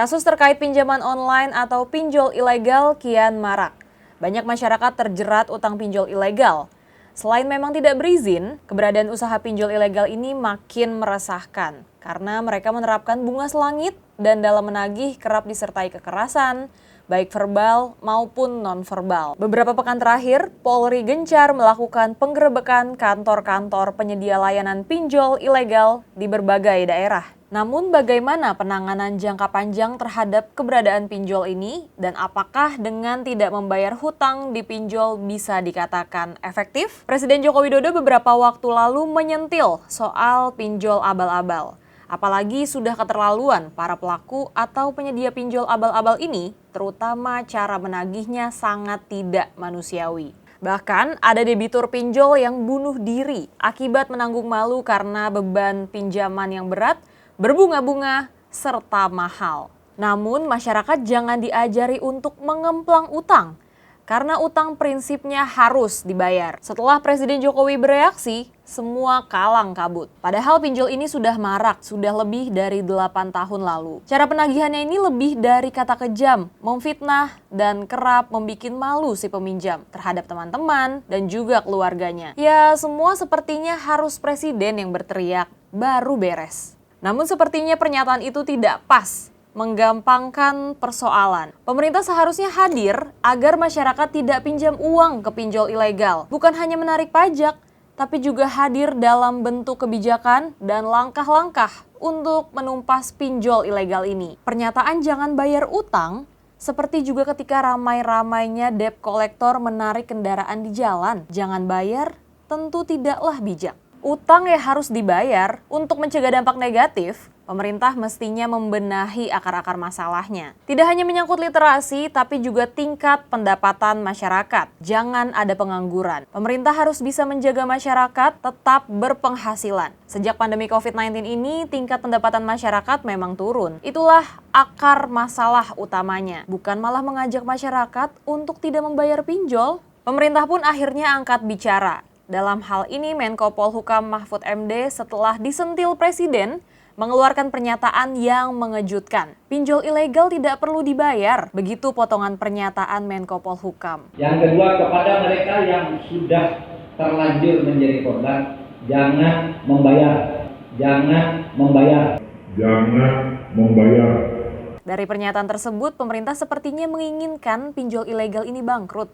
Kasus terkait pinjaman online atau pinjol ilegal kian marak. Banyak masyarakat terjerat utang pinjol ilegal. Selain memang tidak berizin, keberadaan usaha pinjol ilegal ini makin meresahkan karena mereka menerapkan bunga selangit dan dalam menagih kerap disertai kekerasan, baik verbal maupun non-verbal. Beberapa pekan terakhir, Polri gencar melakukan penggerebekan kantor-kantor penyedia layanan pinjol ilegal di berbagai daerah. Namun bagaimana penanganan jangka panjang terhadap keberadaan pinjol ini dan apakah dengan tidak membayar hutang di pinjol bisa dikatakan efektif? Presiden Joko Widodo beberapa waktu lalu menyentil soal pinjol abal-abal. Apalagi sudah keterlaluan para pelaku atau penyedia pinjol abal-abal ini, terutama cara menagihnya sangat tidak manusiawi. Bahkan ada debitur pinjol yang bunuh diri akibat menanggung malu karena beban pinjaman yang berat, berbunga-bunga, serta mahal. Namun masyarakat jangan diajari untuk mengemplang utang, karena utang prinsipnya harus dibayar. Setelah Presiden Jokowi bereaksi, semua kalang kabut. Padahal pinjol ini sudah marak, sudah lebih dari 8 tahun lalu. Cara penagihannya ini lebih dari kata kejam, memfitnah, dan kerap membuat malu si peminjam terhadap teman-teman dan juga keluarganya. Ya, semua sepertinya harus presiden yang berteriak, baru beres. Namun sepertinya pernyataan itu tidak pas, menggampangkan persoalan. Pemerintah seharusnya hadir agar masyarakat tidak pinjam uang ke pinjol ilegal. Bukan hanya menarik pajak, tapi juga hadir dalam bentuk kebijakan dan langkah-langkah untuk menumpas pinjol ilegal ini. Pernyataan jangan bayar utang, seperti juga ketika ramai-ramainya debt collector menarik kendaraan di jalan. Jangan bayar, tentu tidaklah bijak. Utang yang harus dibayar untuk mencegah dampak negatif, pemerintah mestinya membenahi akar-akar masalahnya. Tidak hanya menyangkut literasi, tapi juga tingkat pendapatan masyarakat. Jangan ada pengangguran. Pemerintah harus bisa menjaga masyarakat tetap berpenghasilan. Sejak pandemi COVID-19 ini, tingkat pendapatan masyarakat memang turun. Itulah akar masalah utamanya. Bukan malah mengajak masyarakat untuk tidak membayar pinjol. Pemerintah pun akhirnya angkat bicara. Dalam hal ini, Menko Polhukam Mahfud MD setelah disentil Presiden mengeluarkan pernyataan yang mengejutkan. Pinjol ilegal tidak perlu dibayar. Begitu potongan pernyataan Menko Polhukam. Yang kedua, kepada mereka yang sudah terlanjur menjadi korban, jangan membayar. Jangan membayar. Jangan membayar. Dari pernyataan tersebut, pemerintah sepertinya menginginkan pinjol ilegal ini bangkrut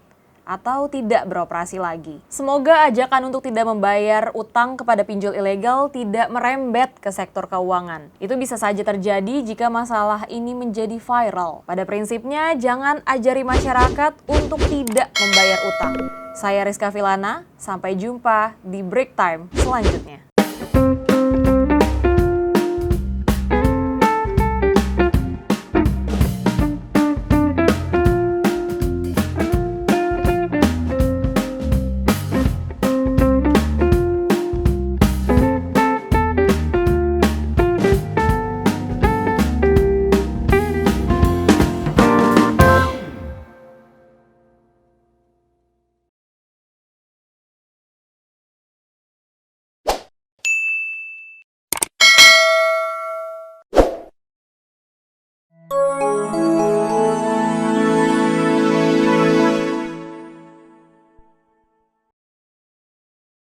atau tidak beroperasi lagi. Semoga ajakan untuk tidak membayar utang kepada pinjol ilegal tidak merembet ke sektor keuangan. Itu bisa saja terjadi jika masalah ini menjadi viral. Pada prinsipnya, jangan ajari masyarakat untuk tidak membayar utang. Saya Rizka Filana, sampai jumpa di Break Time selanjutnya.